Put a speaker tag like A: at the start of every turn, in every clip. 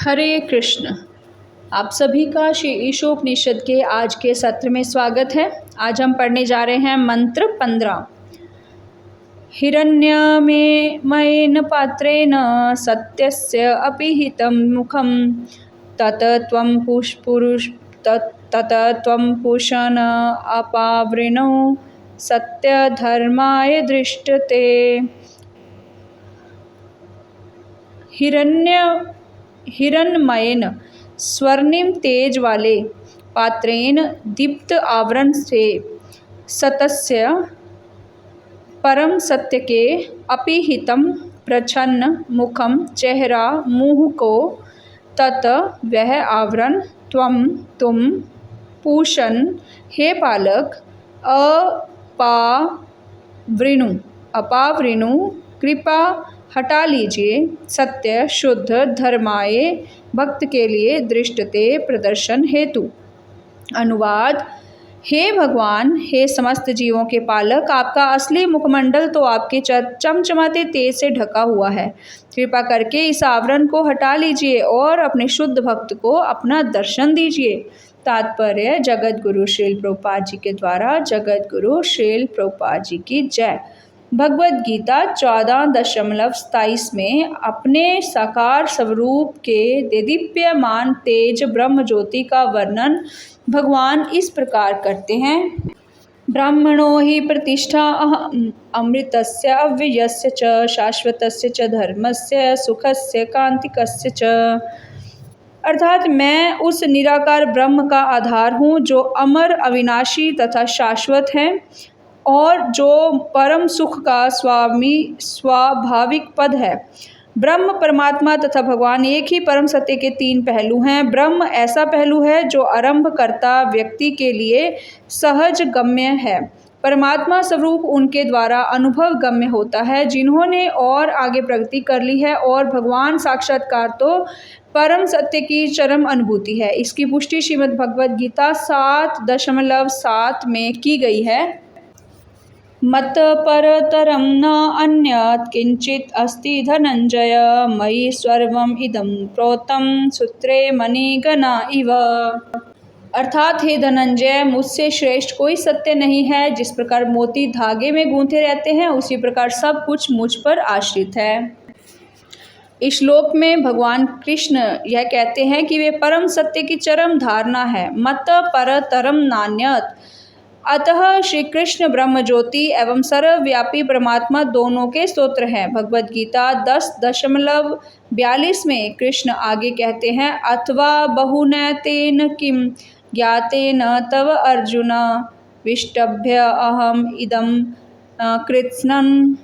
A: हरे कृष्ण। आप सभी का श्री ईशोपनिषद के आज के सत्र में स्वागत है। आज हम पढ़ने जा रहे हैं मंत्र 15। हिरण्यमयेन पात्रेण सत्यस्य अपि हितं मुखं तत त्वं पुरुषन् अपावृणो सत्यधर्माय दृष्टते। हिरण्मयेन स्वर्णिम तेज वाले पात्रेण दीप्त आवरण से सतस्य परम सत्य के अपिहितम प्रच्छन्न मुखम चेहरा मुँह को तत वह आवरण तुम पूषण हे पालक अपावृणु कृपा हटा लीजिए सत्य शुद्ध धर्माय भक्त के लिए दृष्टते प्रदर्शन हेतु। अनुवाद। हे भगवान, हे समस्त जीवों के पालक, आपका असली मुखमंडल तो आपके चमचमाते तेज से ढका हुआ है। कृपा करके इस आवरण को हटा लीजिए और अपने शुद्ध भक्त को अपना दर्शन दीजिए। तात्पर्य जगत गुरु श्रील प्रभुपाद जी के द्वारा। जगत गुरु श्रील प्रभुपाद जी की जय। भगवद गीता 14.27 में अपने साकार स्वरूप के देदीप्यमान तेज ब्रह्म ज्योति का वर्णन भगवान इस प्रकार करते हैं। ब्राह्मणो हि प्रतिष्ठा अमृतस्य अव्ययस्य च शाश्वतस्य च धर्मस्य सुखस्य कांतिकस्य च। अर्थात मैं उस निराकार ब्रह्म का आधार हूँ जो अमर, अविनाशी तथा शाश्वत है और जो परम सुख का स्वाभाविक पद है। ब्रह्म, परमात्मा तथा भगवान एक ही परम सत्य के तीन पहलू हैं। ब्रह्म ऐसा पहलू है जो आरंभकर्ता व्यक्ति के लिए सहज गम्य है। परमात्मा स्वरूप उनके द्वारा अनुभव गम्य होता है जिन्होंने और आगे प्रगति कर ली है, और भगवान साक्षात्कार तो परम सत्य की चरम अनुभूति है। इसकी पुष्टि श्रीमद् भगवद गीता 7.7 में की गई है। मत परतरं न अन्यत् किंचित अस्ति धनंजय मयि सर्वम इदं प्रोतं सूत्रे मणिगणा इव। अर्थात हे धनंजय, मुझसे श्रेष्ठ कोई सत्य नहीं है। जिस प्रकार मोती धागे में गूंथे रहते हैं, उसी प्रकार सब कुछ मुझ पर आश्रित है। इस श्लोक में भगवान कृष्ण यह कहते हैं कि वे परम सत्य की चरम धारणा है। मत परतरम नान्यत्। अतः श्री कृष्ण ब्रह्म ज्योति एवं सर्वव्यापी परमात्मा दोनों के स्तोत्र हैं। भगवद गीता 10.42 में कृष्ण आगे कहते हैं, अथवा बहुनैतेन किम ज्ञातेन तव अर्जुन विष्टभ्य अहम इदं कृत्स्नं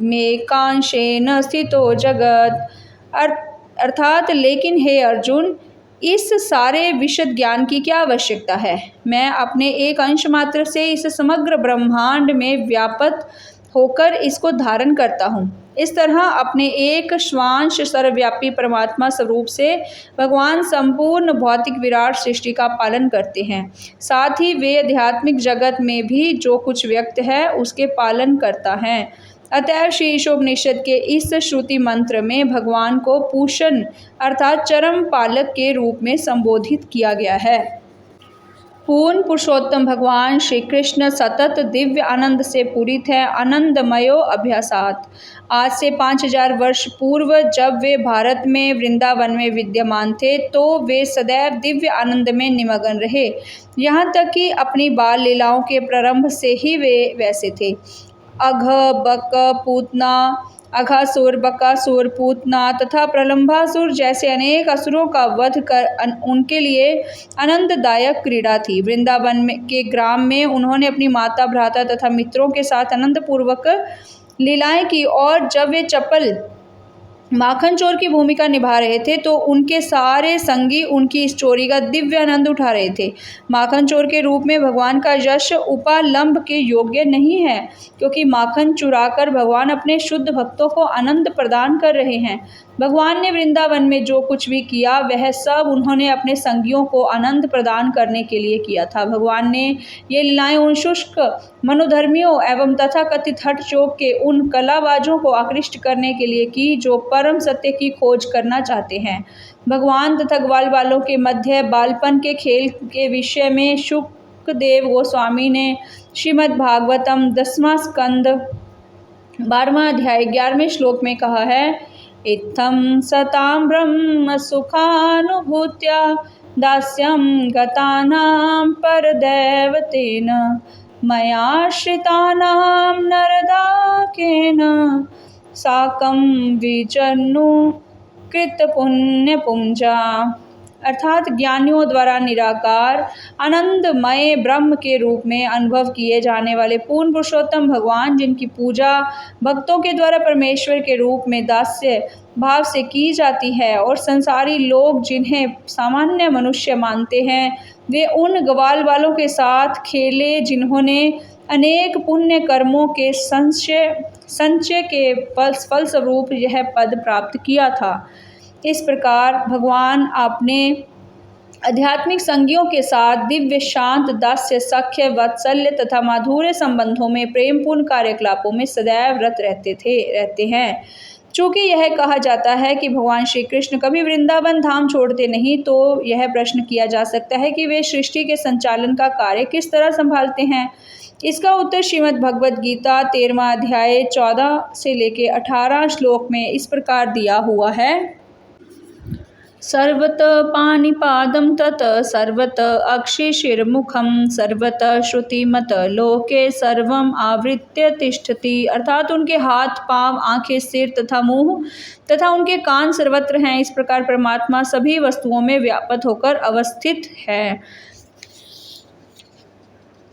A: मे कांशेन स्थितो जगत। अर्थात लेकिन हे अर्जुन, इस सारे विशद ज्ञान की क्या आवश्यकता है। मैं अपने एक अंश मात्र से इस समग्र ब्रह्मांड में व्यापक होकर इसको धारण करता हूँ। इस तरह अपने एक श्वांश सर्वव्यापी परमात्मा स्वरूप से भगवान संपूर्ण भौतिक विराट सृष्टि का पालन करते हैं। साथ ही वे आध्यात्मिक जगत में भी जो कुछ व्यक्त है उसके पालन करता है। अतएव श्री ईशोपनिषद के इस श्रुति मंत्र में भगवान को पूषण अर्थात चरम पालक के रूप में संबोधित किया गया है। पूर्ण पुरुषोत्तम भगवान श्री कृष्ण सतत दिव्य आनंद से पूरित है। आनंदमयो अभ्यासात। आज से 5000 वर्ष पूर्व जब वे भारत में वृंदावन में विद्यमान थे तो वे सदैव दिव्य आनंद में निमग्न रहे। यहाँ तक कि अपनी बाल लीलाओं के प्रारंभ से ही वे वैसे थे। अघासुर, बकासुर, पूतना तथा प्रलंबासुर जैसे अनेक असुरों का वध कर उनके लिए आनंददायक क्रीड़ा थी। वृंदावन के ग्राम में उन्होंने अपनी माता, भ्राता तथा मित्रों के साथ आनंदपूर्वक लीलाएं की, और जब वे चपल माखन चोर की भूमिका निभा रहे थे तो उनके सारे संगी उनकी इस चोरी का दिव्य आनंद उठा रहे थे। माखन चोर के रूप में भगवान का यश उपालंब के योग्य नहीं है, क्योंकि माखन चुराकर भगवान अपने शुद्ध भक्तों को आनंद प्रदान कर रहे हैं। भगवान ने वृंदावन में जो कुछ भी किया वह सब उन्होंने अपने संगियों को आनंद प्रदान करने के लिए किया था। भगवान ने ये लीलाएं उन शुष्क मनोधर्मियों एवं तथाकथित हठ योग के उन कलाबाजों को आकृष्ट करने के लिए की जो परम सत्य की खोज करना चाहते हैं। भगवान तथा ग्वाल बालों के मध्य बालपन के खेल के विषय में शुकदेव गोस्वामी ने श्रीमद् भागवतम 10वां स्कंद 12वां अध्याय 11वें श्लोक में कहा है, इत्थं सतां ब्रह्म सुखानुभूत्या दास्यं गतानां परदैवतेन मयाश्रितानां नरदाकेन साकं विजन्नु कृतपुण्यपुंजा। अर्थात ज्ञानियों द्वारा निराकार आनंदमय ब्रह्म के रूप में अनुभव किए जाने वाले पूर्ण पुरुषोत्तम भगवान, जिनकी पूजा भक्तों के द्वारा परमेश्वर के रूप में दास्य भाव से की जाती है, और संसारी लोग जिन्हें सामान्य मनुष्य मानते हैं, वे उन ग्वाल वालों के साथ खेले जिन्होंने अनेक पुण्य कर्मों के संचय के फलस्वरूप यह पद प्राप्त किया था। इस प्रकार भगवान अपने आध्यात्मिक संगियों के साथ दिव्य शांत दास्य सख्य वात्सल्य तथा माधुर्य संबंधों में प्रेमपूर्ण कार्यकलापों में सदैव रत रहते हैं। चूँकि यह कहा जाता है कि भगवान श्री कृष्ण कभी वृंदावन धाम छोड़ते नहीं, तो यह प्रश्न किया जा सकता है कि वे सृष्टि के संचालन का कार्य किस तरह संभालते हैं। इसका उत्तर श्रीमद् भगवद गीता 13वां अध्याय 14 से लेकर 18 श्लोक में इस प्रकार दिया हुआ है। सर्वत पाणिपादं तत् सर्वत अक्षिशिरमुखं सर्वत श्रुतिमत लोके सर्वम आवृत्य तिष्ठति। अर्थात उनके हाथ पांव आंखें सिर तथा मुंह तथा उनके कान सर्वत्र हैं। इस प्रकार परमात्मा सभी वस्तुओं में व्याप्त होकर अवस्थित है।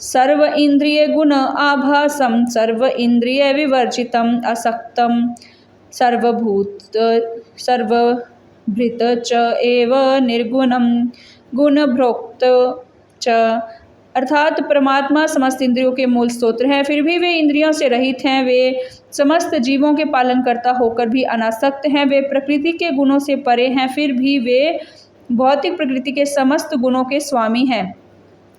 A: सर्व इंद्रिय गुण आभासम सर्व इंद्रिय विवर्जितम असक्तम सर्वभृत च एव निर्गुणम गुणभोक्त च। अर्थात परमात्मा समस्त इंद्रियों के मूल स्रोत्र हैं, फिर भी वे इंद्रियों से रहित हैं। वे समस्त जीवों के पालनकर्ता होकर भी अनासक्त हैं। वे प्रकृति के गुणों से परे हैं, फिर भी वे भौतिक प्रकृति के समस्त गुणों के स्वामी हैं।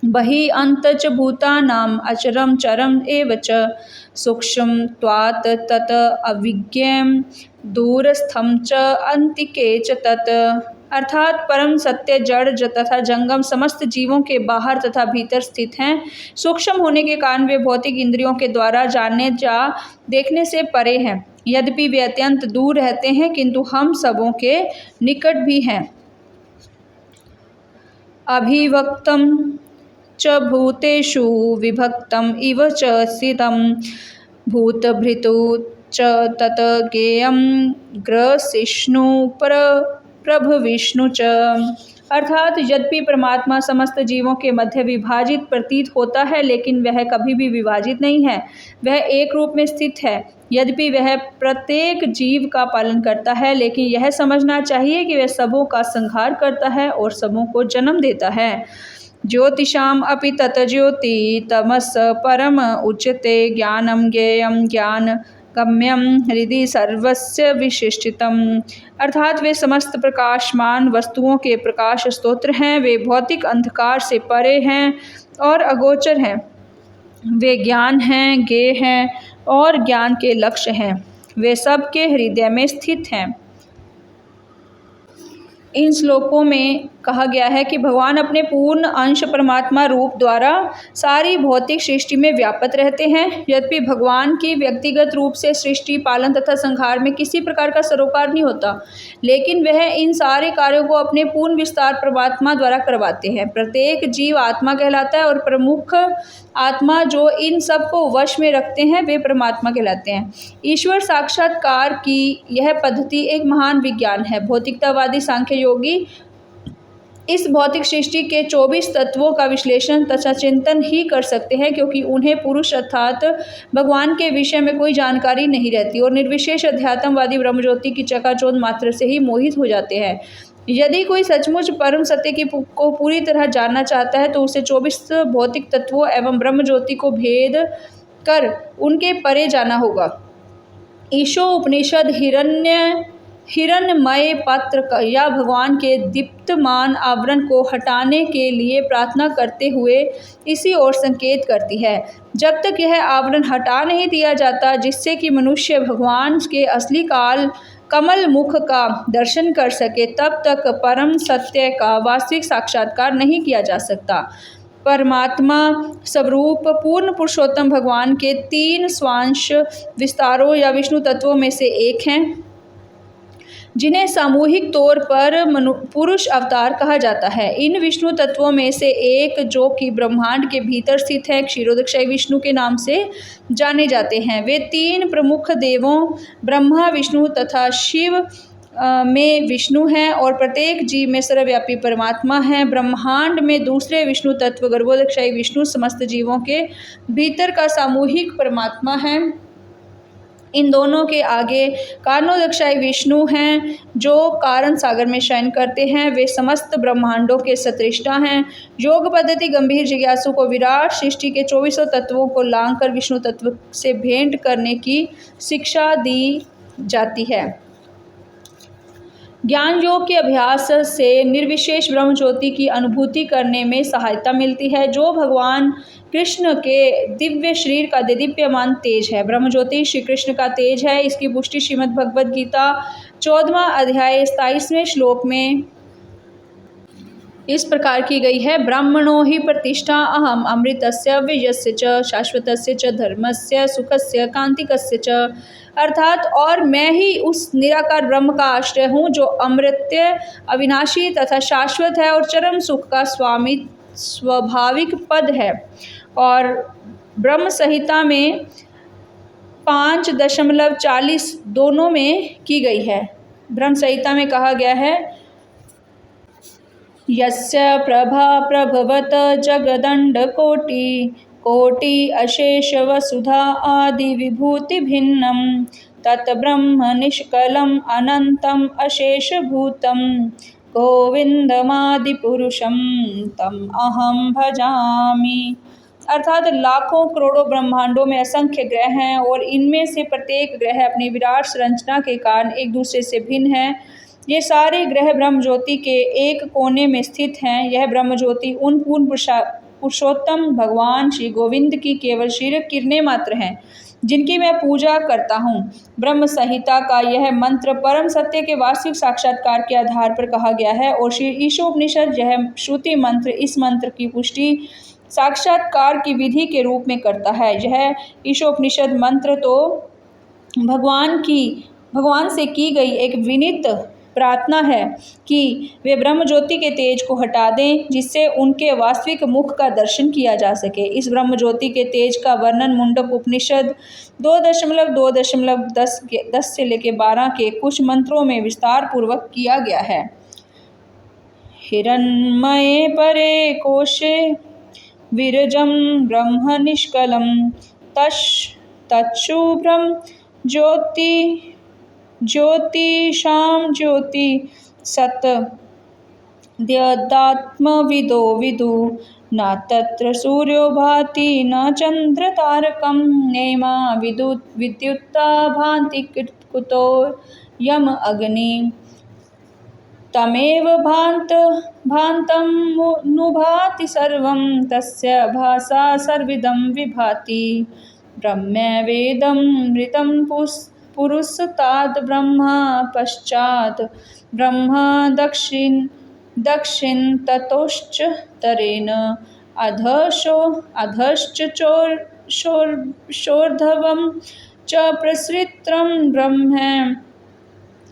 A: बहि अंतच भूतानाम अचरम चरम एव च सूक्ष्म त्वात् तत् अविज्ञेयं दूरस्थं च अंतिके च तत्। अर्थात परम सत्य जड़ तथा जंगम समस्त जीवों के बाहर तथा भीतर स्थित हैं। सूक्ष्म होने के कारण वे भौतिक इंद्रियों के द्वारा जानने या देखने से परे हैं। यद्यपि वे अत्यंत दूर रहते हैं, किंतु हम सबों के निकट भी हैं। अभिव्यक्तं च भूतेषु विभक्तम इव च स्थितं भूतभृतु च तत् ज्ञेयं ग्रसिष्णु प्रभविष्णु च। अर्थात यद्यपि परमात्मा समस्त जीवों के मध्य विभाजित प्रतीत होता है, लेकिन वह कभी भी विभाजित नहीं है। वह एक रूप में स्थित है। यद्यपि वह प्रत्येक जीव का पालन करता है, लेकिन यह समझना चाहिए कि वह सबों का संहार करता है और सबों को जन्म देता है। ज्योतिषाम अपि तत् ज्योति तमस परम उच्यते ज्ञानम ज्ञेयं ज्ञान गम्यम हृदि सर्वस्य विशिष्टितम। अर्थात वे समस्त प्रकाशमान वस्तुओं के प्रकाश स्तोत्र हैं। वे भौतिक अंधकार से परे हैं और अगोचर हैं। वे ज्ञान हैं, ज्ञेय हैं और ज्ञान के लक्ष्य हैं। वे सबके हृदय में स्थित हैं। इन श्लोकों में कहा गया है कि भगवान अपने पूर्ण अंश परमात्मा रूप द्वारा सारी भौतिक सृष्टि में व्याप्त रहते हैं। यद्यपि भगवान की व्यक्तिगत रूप से सृष्टि पालन तथा संहार में किसी प्रकार का सरोकार नहीं होता, लेकिन वह इन सारे कार्यों को अपने पूर्ण विस्तार परमात्मा द्वारा करवाते हैं। प्रत्येक जीव आत्मा कहलाता है और प्रमुख आत्मा जो इन सब को वश में रखते हैं वे परमात्मा कहलाते हैं। ईश्वर साक्षात्कार की यह पद्धति एक महान विज्ञान है। भौतिकतावादी सांख्य योगी इस भौतिक सृष्टि के 24 तत्वों का विश्लेषण तथा चिंतन ही कर सकते हैं, क्योंकि उन्हें पुरुष अर्थात भगवान के विषय में कोई जानकारी नहीं रहती और निर्विशेष अध्यात्मवादी ब्रह्मज्योति की चकाचौंध मात्र से ही मोहित हो जाते हैं। यदि कोई सचमुच परम सत्य को पूरी तरह जानना चाहता है तो उसे 24 भौतिक तत्वों एवं ब्रह्मज्योति को भेद कर उनके परे जाना होगा। ईशो उपनिषद हिरण्मय पत्र या भगवान के दीप्तमान आवरण को हटाने के लिए प्रार्थना करते हुए इसी ओर संकेत करती है। जब तक यह आवरण हटा नहीं दिया जाता जिससे कि मनुष्य भगवान के असली कमल मुख का दर्शन कर सके, तब तक परम सत्य का वास्तविक साक्षात्कार नहीं किया जा सकता। परमात्मा स्वरूप पूर्ण पुरुषोत्तम भगवान के 3 स्वांश विस्तारों या विष्णु तत्वों में से एक हैं, जिन्हें सामूहिक तौर पर पुरुष अवतार कहा जाता है। इन विष्णु तत्वों में से एक, जो कि ब्रह्मांड के भीतर स्थित है, क्षीरोदक्षाई विष्णु के नाम से जाने जाते हैं। वे 3 प्रमुख देवों ब्रह्मा, विष्णु तथा शिव में विष्णु हैं और प्रत्येक जीव में सर्वव्यापी परमात्मा है। ब्रह्मांड में दूसरे विष्णु तत्व गर्भोदक्षाई विष्णु समस्त जीवों के भीतर का सामूहिक परमात्मा है। इन दोनों के आगे कारणोदक्षाई विष्णु हैं, जो कारण सागर में शयन करते हैं। वे समस्त ब्रह्मांडों के सृष्टा हैं। योग पद्धति गंभीर जिज्ञासु को विराट सृष्टि के 24 तत्वों को लांघकर विष्णु तत्व से भेंट करने की शिक्षा दी जाती है। ज्ञान योग के अभ्यास से निर्विशेष ब्रह्म ज्योति की अनुभूति करने में सहायता मिलती है, जो भगवान कृष्ण के दिव्य शरीर का देदीप्यमान तेज है। ब्रह्म ज्योति श्री कृष्ण का तेज है। इसकी पुष्टि श्रीमद् भगवद गीता 14वां अध्याय 27वें श्लोक में इस प्रकार की गई है। ब्राह्मणो हि प्रतिष्ठा अहम अमृतस्य अव्ययस्य च शाश्वतस्य च धर्मस्य सुखस्य कांतिकस्य च, अर्थात और मैं ही उस निराकार ब्रह्म का आश्रय हूँ जो अमृत्य, अविनाशी तथा शाश्वत है और चरम सुख का स्वाभाविक पद है। और ब्रह्म संहिता में 5.40 दोनों में की गई है। ब्रह्म संहिता में कहा गया है, यस्य प्रभा प्रभवत जगदंड कोटि अशेष वसुधा आदि विभूति भिन्नम तत् ब्रह्म निष्कलम अनंतम अशेष भूतम गोविंदमादि पुरुषम तम अहम भजामि। अर्थात लाखों करोड़ों ब्रह्मांडों में असंख्य ग्रह हैं और इनमें से प्रत्येक ग्रह अपनी विराट संरचना के कारण एक दूसरे से भिन्न है। ये सारे ग्रह ब्रह्म ज्योति के एक कोने में स्थित हैं। यह ब्रह्म ज्योति उन पूर्ण पुरुषोत्तम भगवान श्री गोविंद की केवल क्षीर किरणें मात्र हैं, जिनकी मैं पूजा करता हूँ। ब्रह्म संहिता का यह मंत्र परम सत्य के वास्तविक साक्षात्कार के आधार पर कहा गया है और श्री ईशोपनिषद यह श्रुति मंत्र इस मंत्र की पुष्टि साक्षात्कार की विधि के रूप में करता है। यह ईशोपनिषद मंत्र तो भगवान से की गई एक विनीत प्रार्थना है कि वे ब्रह्म ज्योति के तेज को हटा दें, जिससे उनके वास्तविक मुख का दर्शन किया जा सके। इस ब्रह्म ज्योति के तेज का वर्णन मुंडक उपनिषद 2.2.10 से लेकर 12 के कुछ मंत्रों में विस्तार पूर्वक किया गया है। हिरण्मये परे कोशे विरजम ब्रह्म निष्कलम तच्छुभ्रम ज्योतिषां ज्योति सत्यात्मविदो विदु न तत्र सूर्यो भाति न चंद्र तारकं नेमा विद्युत्ता भान्ति कुतो यम अग्नि तमेव भान्तं नुभाति सर्वं तस्य भासा सर्विदं विभाति ब्रह्मवेदं मृतं पुरुषतात् ब्रह्मा पश्चात् ब्रह्मा दक्षिण ततोश्च तरेण अधश्च चोर्ध्वं च प्रसृतं ब्रह्म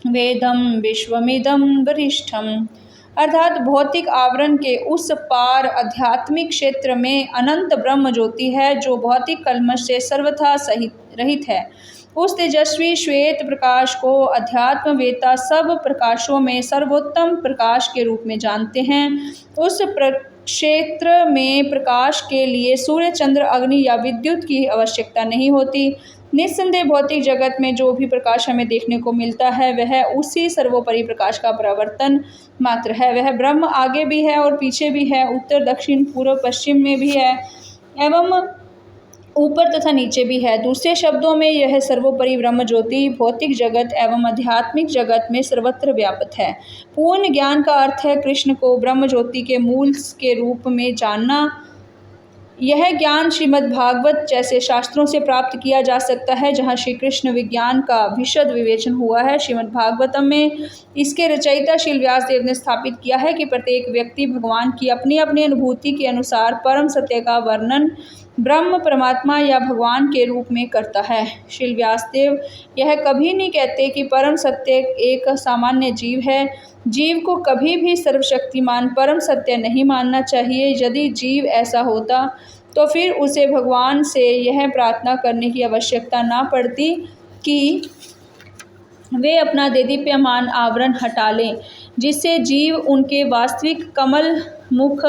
A: वेदम विश्वमिदं वरिष्ठम। अर्थात भौतिक आवरण के उस पार आध्यात्मिक क्षेत्र में अनंत ब्रह्म ज्योति है, जो भौतिक कल्मश से सर्वथा रहित है। उस तेजस्वी श्वेत प्रकाश को अध्यात्मवेत्ता सब प्रकाशों में सर्वोत्तम प्रकाश के रूप में जानते हैं। उस क्षेत्र में प्रकाश के लिए सूर्य, चंद्र, अग्नि या विद्युत की आवश्यकता नहीं होती। निस्संदेह भौतिक जगत में जो भी प्रकाश हमें देखने को मिलता है वह उसी सर्वोपरि प्रकाश का परावर्तन मात्र है। वह ब्रह्म आगे भी है और पीछे भी है, उत्तर, दक्षिण, पूर्व, पश्चिम में भी है एवं ऊपर तथा नीचे भी है। दूसरे शब्दों में यह सर्वोपरि ब्रह्म ज्योति भौतिक जगत एवं आध्यात्मिक जगत में सर्वत्र व्याप्त है। पूर्ण ज्ञान का अर्थ है कृष्ण को ब्रह्म ज्योति के मूल के रूप में जानना। यह ज्ञान श्रीमद् भागवत जैसे शास्त्रों से प्राप्त किया जा सकता है, जहाँ श्री कृष्ण विज्ञान का विशद विवेचन हुआ है। श्रीमद् भागवतम में इसके रचयिता श्रील व्यासदेव ने स्थापित किया है कि प्रत्येक व्यक्ति भगवान की अपनी अपनी अनुभूति के अनुसार परम सत्य का वर्णन ब्रह्म, परमात्मा या भगवान के रूप में करता है। श्रील व्यासदेव यह कभी नहीं कहते कि परम सत्य एक सामान्य जीव है। जीव को कभी भी सर्वशक्तिमान परम सत्य नहीं मानना चाहिए। यदि जीव ऐसा होता तो फिर उसे भगवान से यह प्रार्थना करने की आवश्यकता ना पड़ती कि वे अपना देदीप्यमान आवरण हटा लें, जिससे जीव उनके वास्तविक कमल मुख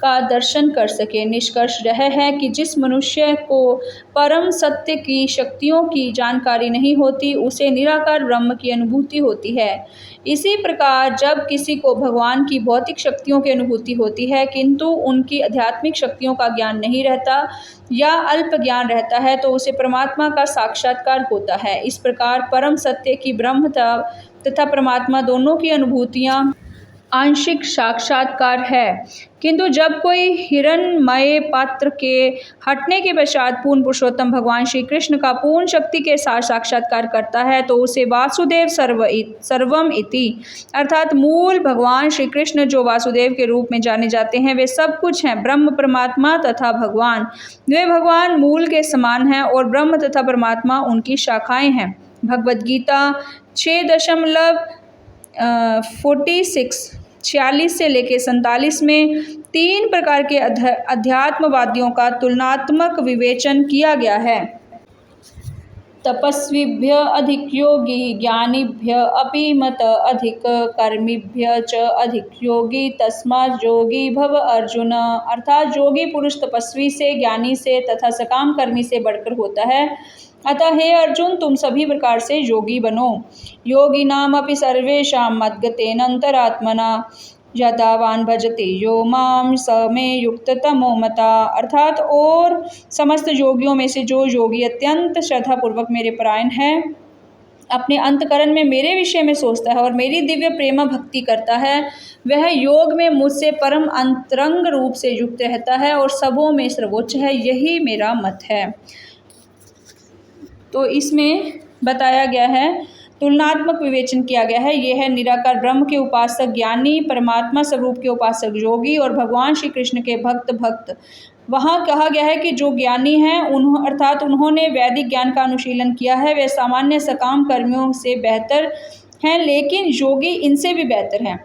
A: का दर्शन कर सके। निष्कर्ष यह है कि जिस मनुष्य को परम सत्य की शक्तियों की जानकारी नहीं होती, उसे निराकार ब्रह्म की अनुभूति होती है। इसी प्रकार जब किसी को भगवान की भौतिक शक्तियों की अनुभूति होती है, किंतु उनकी आध्यात्मिक शक्तियों का ज्ञान नहीं रहता या अल्प ज्ञान रहता है, तो उसे परमात्मा का साक्षात्कार होता है। इस प्रकार परम सत्य की ब्रह्म तथा परमात्मा दोनों की अनुभूतियाँ आंशिक साक्षात्कार है। किंतु जब कोई हिरण्मय पात्र के हटने के पश्चात पूर्ण पुरुषोत्तम भगवान श्री कृष्ण का पूर्ण शक्ति के साथ साक्षात्कार करता है, तो उसे वासुदेव सर्वम इति अर्थात मूल भगवान श्री कृष्ण जो वासुदेव के रूप में जाने जाते हैं, वे सब कुछ हैं। ब्रह्म, परमात्मा तथा भगवान, वे भगवान मूल के समान हैं और ब्रह्म तथा परमात्मा उनकी शाखाएं हैं। भगवद गीता 46 से लेकर 47 में 3 प्रकार के अध्यात्मवादियों का तुलनात्मक विवेचन किया गया है। तपस्विभ्य अधिक योगी, ज्ञानीभ्य अपि मत अधिक, कर्मीभ्य च अधिक योगी, तस्मात् योगी भव अर्जुन। अर्थात योगी पुरुष तपस्वी से, ज्ञानी से तथा सकाम कर्मी से बढ़कर होता है। अतः हे अर्जुन, तुम सभी प्रकार से योगी बनो। योगिनाम अपि सर्वेषां मद्गतेन अंतरात्मना यथावान भजते यो माम स मे युक्ततमो मता। अर्थात और समस्त योगियों में से जो योगी अत्यंत श्रद्धापूर्वक मेरे परायण है, अपने अंतकरण में मेरे विषय में सोचता है और मेरी दिव्य प्रेम भक्ति करता है, वह योग में मुझसे परम अंतरंग रूप से युक्त रहता है और सबों में सर्वोच्च है। यही मेरा मत है। तो इसमें बताया गया है, तुलनात्मक विवेचन किया गया है। यह है निराकार ब्रह्म के उपासक ज्ञानी, परमात्मा स्वरूप के उपासक योगी और भगवान श्री कृष्ण के भक्त। वहाँ कहा गया है कि जो ज्ञानी हैं अर्थात उन्होंने वैदिक ज्ञान का अनुशीलन किया है, वे सामान्य सकाम कर्मियों से बेहतर हैं, लेकिन योगी इनसे भी बेहतर हैं।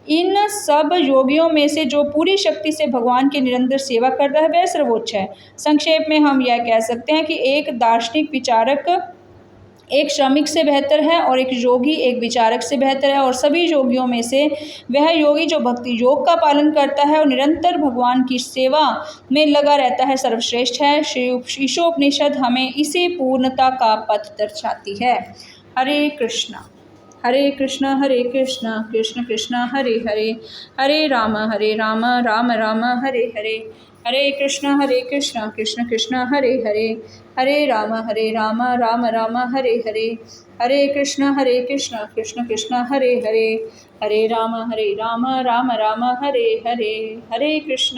A: इन सब योगियों में से जो पूरी शक्ति से भगवान की निरंतर सेवा करता है, वह सर्वोच्च है। संक्षेप में हम यह कह सकते हैं कि एक दार्शनिक विचारक एक श्रमिक से बेहतर है और एक योगी एक विचारक से बेहतर है, और सभी योगियों में से वह योगी जो भक्ति योग का पालन करता है और निरंतर भगवान की सेवा में लगा रहता है, सर्वश्रेष्ठ है। श्री ईशोपनिषद हमें इसी पूर्णता का पथ दर्शाती है। हरे कृष्णा हरे कृष्णा कृष्ण कृष्ण हरे हरे, हरे राम राम राम हरे हरे, हरे कृष्ण कृष्ण कृष्ण हरे हरे, हरे राम राम राम हरे हरे, हरे कृष्ण कृष्ण कृष्ण हरे हरे, हरे राम राम राम हरे हरे, हरे कृष्ण।